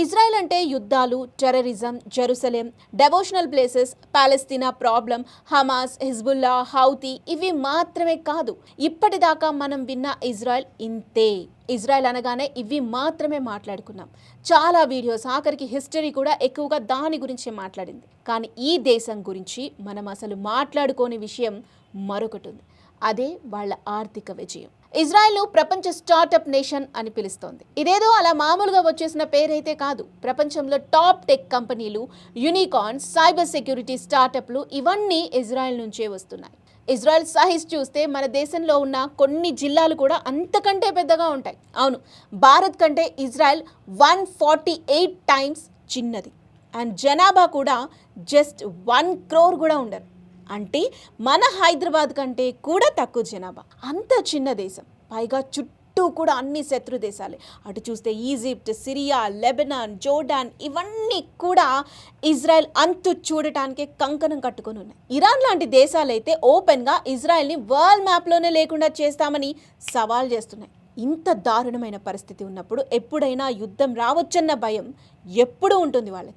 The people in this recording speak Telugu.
ఇజ్రాయెల్ అంటే యుద్ధాలు, టెర్రరిజం, జెరూసలేం, డెవోషనల్ ప్లేసెస్, పాలస్తీనా ప్రాబ్లం, హమాస్, హిజ్బుల్లా, హౌతీ ఇవి మాత్రమే కాదు. ఇప్పటిదాకా మనం విన్న ఇజ్రాయెల్ ఇంతే. ఇజ్రాయెల్ అనగానే ఇవి మాత్రమే మాట్లాడుకున్నాం. చాలా వీడియోస్, ఆఖరికి హిస్టరీ కూడా ఎక్కువగా దాని గురించే మాట్లాడింది. కానీ ఈ దేశం గురించి మనం అసలు మాట్లాడుకోని విషయం మరొకటి ఉంది. అదే వాళ్ళ ఆర్థిక విజయం. ఇజ్రాయెల్ను ప్రపంచ స్టార్టప్ నేషన్ అని పిలుస్తోంది. ఇదేదో అలా మామూలుగా వచ్చేసిన పేరైతే కాదు. ప్రపంచంలో టాప్ టెక్ కంపెనీలు, యూనికార్న్స్, సైబర్ సెక్యూరిటీ స్టార్టప్లు ఇవన్నీ ఇజ్రాయెల్ నుంచే వస్తున్నాయి. ఇజ్రాయెల్ సైజ్ చూస్తే మన దేశంలో ఉన్న కొన్ని జిల్లాలు కూడా అంతకంటే పెద్దగా ఉంటాయి. అవును, భారత్ కంటే ఇజ్రాయెల్ 148 టైమ్స్ చిన్నది. అండ్ జనాభా కూడా జస్ట్ 1 crore కూడా ఉండరు. అంటే మన హైదరాబాద్ కంటే కూడా తక్కువ జనాభా. అంత చిన్న దేశం, పైగా చుట్టూ కూడా అన్ని శత్రు దేశాలే. అటు చూస్తే ఈజిప్ట్, సిరియా, లెబనాన్, జోర్డాన్ ఇవన్నీ కూడా ఇజ్రాయెల్ అంతు చూడటానికే కంకణం కట్టుకొని ఉన్నాయి. ఇరాన్ లాంటి దేశాలైతే ఓపెన్గా ఇజ్రాయెల్ని వరల్డ్ మ్యాప్లోనే లేకుండా చేస్తామని సవాల్ చేస్తున్నాయి. ఇంత దారుణమైన పరిస్థితి ఉన్నప్పుడు ఎప్పుడైనా యుద్ధం రావచ్చన్న భయం ఎప్పుడూ ఉంటుంది వాళ్ళకి.